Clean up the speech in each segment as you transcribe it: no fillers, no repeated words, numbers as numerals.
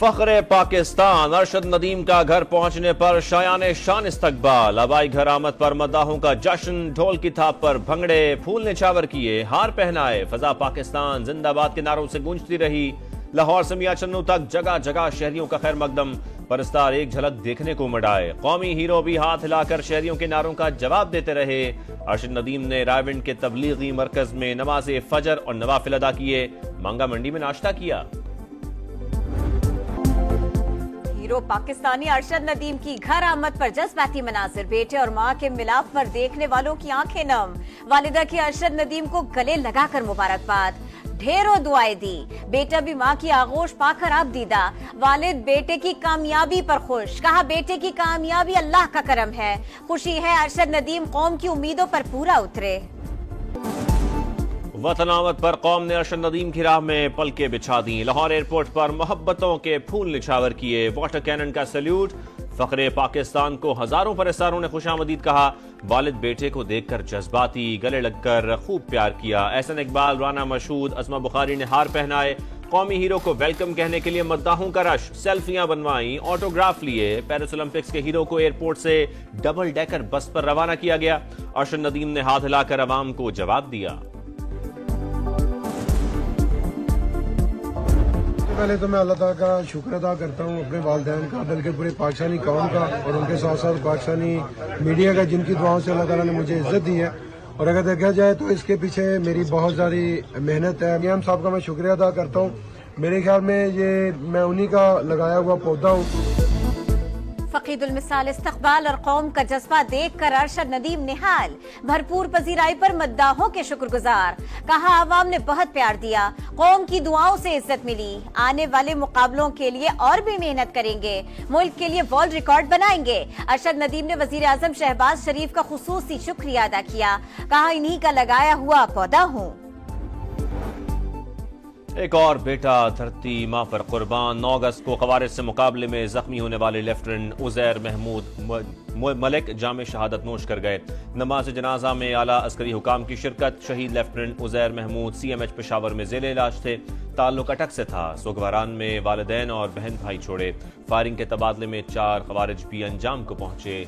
فخر پاکستان ارشد ندیم کا گھر پہنچنے پر شایان شان استقبال. آبائی گھر آمد پر مداحوں کا جشن, ڈھول کی تھاپ پر بھنگڑے, پھول نچھاور کیے, ہار پہنائے. فضا پاکستان زندہ باد کے نعروں سے گونجتی رہی. لاہور سے میاں چنو تک جگہ جگہ شہریوں کا خیر مقدم. پرستار ایک جھلک دیکھنے کو مڑائے. قومی ہیرو بھی ہاتھ ہلا کر شہریوں کے نعروں کا جواب دیتے رہے. ارشد ندیم نے رائے کے تبلیغی مرکز میں نماز فجر اور نوافل ادا کیے. مانگا منڈی میں ناشتہ کیا. ہیرو پاکستانی ارشد ندیم کی گھر آمد پر جذباتی مناظر. بیٹے اور ماں کے ملاپ پر دیکھنے والوں کی آنکھیں نم. والدہ کی ارشد ندیم کو گلے لگا کر مبارکباد, ڈھیروں دعائیں دی. بیٹا بھی ماں کی آغوش پا کر اب دیدہ. والد بیٹے کی کامیابی پر خوش, کہا بیٹے کی کامیابی اللہ کا کرم ہے. خوشی ہے ارشد ندیم قوم کی امیدوں پر پورا اترے. وطن آمد پر قوم نے ارشد ندیم کی راہ میں پلکیں بچھا دیں. لاہور ایئرپورٹ پر محبتوں کے پھول نچھاور کیے. واٹر کینن کا سیلیوٹ. فخر پاکستان کو ہزاروں پرستاروں نے خوش آمدید کہا. والد بیٹے کو دیکھ کر جذباتی, گلے لگ کر خوب پیار کیا. احسن اقبال, رانا مشہود, اسما بخاری نے ہار پہنائے. قومی ہیرو کو ویلکم کہنے کے لیے مداحوں کا رش. سیلفیاں بنوائیں, آٹوگراف لیے. پیرس اولمپکس کے ہیرو کو ایئرپورٹ سے ڈبل ڈیکر بس پر روانہ کیا گیا. ارشد ندیم نے ہاتھ ہلا کر عوام کو جواب دیا. پہلے تو میں اللہ تعالیٰ کا شکر ادا کرتا ہوں, اپنے والدین کا, بلکہ پورے پاکستانی قوم کا, اور ان کے ساتھ ساتھ پاکستانی میڈیا کا, جن کی دعاؤں سے اللہ تعالیٰ نے مجھے عزت دی ہے. اور اگر دیکھا جائے تو اس کے پیچھے میری بہت ساری محنت ہے. میاں صاحب کا میں شکریہ ادا کرتا ہوں. میرے خیال میں یہ میں انہی کا لگایا ہوا پودا ہوں. فقید المثال استقبال اور قوم کا جذبہ دیکھ کر ارشد ندیم نہال. بھرپور پذیرائی پر مداحوں کے شکر گزار. کہا عوام نے بہت پیار دیا, قوم کی دعاؤں سے عزت ملی. آنے والے مقابلوں کے لیے اور بھی محنت کریں گے, ملک کے لیے ورلڈ ریکارڈ بنائیں گے. ارشد ندیم نے وزیر اعظم شہباز شریف کا خصوصی شکریہ ادا کیا. کہا انہی کا لگایا ہوا پودا ہوں. ایک اور بیٹا دھرتی ماں پر قربان. 9 اگست کو خوارج سے مقابلے میں زخمی ہونے والے لیفٹیننٹ عزیر محمود ملک جامع شہادت نوش کر گئے. نماز جنازہ میں اعلیٰ عسکری حکام کی شرکت. شہید لیفٹیننٹ عزیر محمود CMH پشاور میں ذیل علاج تھے. تعلق اٹک سے تھا. سوگواران میں والدین اور بہن بھائی چھوڑے. فائرنگ کے تبادلے میں 4 خوارج بھی انجام کو پہنچے.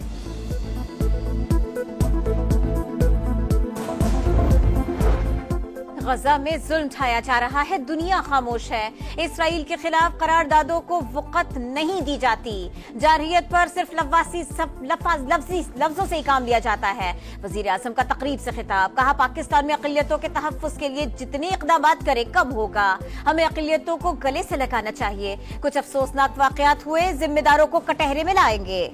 غزہ میں ظلم ڈھایا جا رہا ہے, دنیا خاموش ہے. اسرائیل کے خلاف قراردادوں کو وقت نہیں دی جاتی. جارحیت پر صرف لفظوں سے ہی کام لیا جاتا ہے. وزیر اعظم کا تقریب سے خطاب. کہا پاکستان میں اقلیتوں کے تحفظ کے لیے جتنے اقدامات کرے کم ہوگا. ہمیں اقلیتوں کو گلے سے لگانا چاہیے. کچھ افسوسناک واقعات ہوئے, ذمہ داروں کو کٹہرے میں لائیں گے.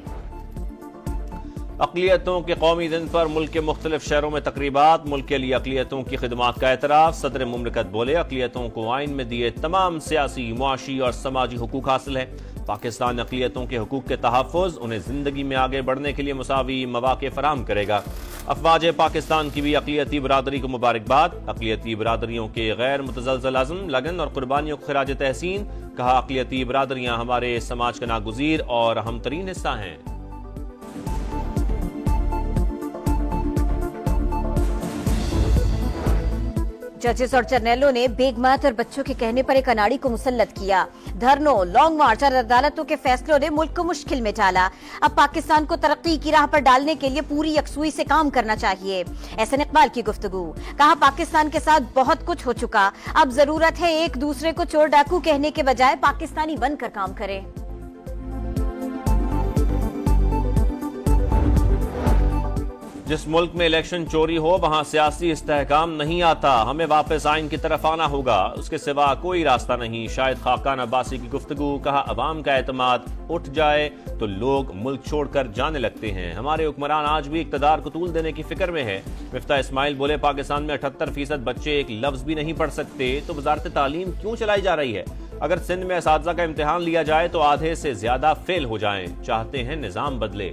اقلیتوں کے قومی دن پر ملک کے مختلف شہروں میں تقریبات. ملک کے لیے اقلیتوں کی خدمات کا اعتراف. صدر مملکت بولے اقلیتوں کو آئین میں دیے تمام سیاسی, معاشی اور سماجی حقوق حاصل ہے. پاکستان اقلیتوں کے حقوق کے تحفظ, انہیں زندگی میں آگے بڑھنے کے لیے مساوی مواقع فراہم کرے گا. افواج پاکستان کی بھی اقلیتی برادری کو مبارکباد. اقلیتی برادریوں کے غیر متزلزل عزم, لگن اور قربانیوں کو خراج تحسین. کہا اقلیتی برادریاں ہمارے سماج کا ناگزیر اور اہم ترین حصہ ہیں. ججز اور جرنیلوں نے بیگمات اور بچوں کے کہنے پر ایک اناڑی کو مسلط کیا. دھرنوں, لانگ مارچ اور عدالتوں کے فیصلوں نے ملک کو مشکل میں ڈالا. اب پاکستان کو ترقی کی راہ پر ڈالنے کے لیے پوری یکسوئی سے کام کرنا چاہیے. احسن اقبال کی گفتگو. کہا پاکستان کے ساتھ بہت کچھ ہو چکا, اب ضرورت ہے ایک دوسرے کو چور ڈاکو کہنے کے بجائے پاکستانی بن کر کام کرے. جس ملک میں الیکشن چوری ہو وہاں سیاسی استحکام نہیں آتا. ہمیں واپس آئین کی طرف آنا ہوگا, اس کے سوا کوئی راستہ نہیں. شاہد خاقان عباسی کی گفتگو. کہا عوام کا اعتماد اٹھ جائے تو لوگ ملک چھوڑ کر جانے لگتے ہیں. ہمارے حکمران آج بھی اقتدار کو طول دینے کی فکر میں ہے. مفتاح اسماعیل بولے پاکستان میں 78% بچے ایک لفظ بھی نہیں پڑھ سکتے, تو وزارت تعلیم کیوں چلائی جا رہی ہے؟ اگر سندھ میں اساتذہ کا امتحان لیا جائے تو آدھے سے زیادہ فیل ہو جائیں. چاہتے ہیں نظام بدلے.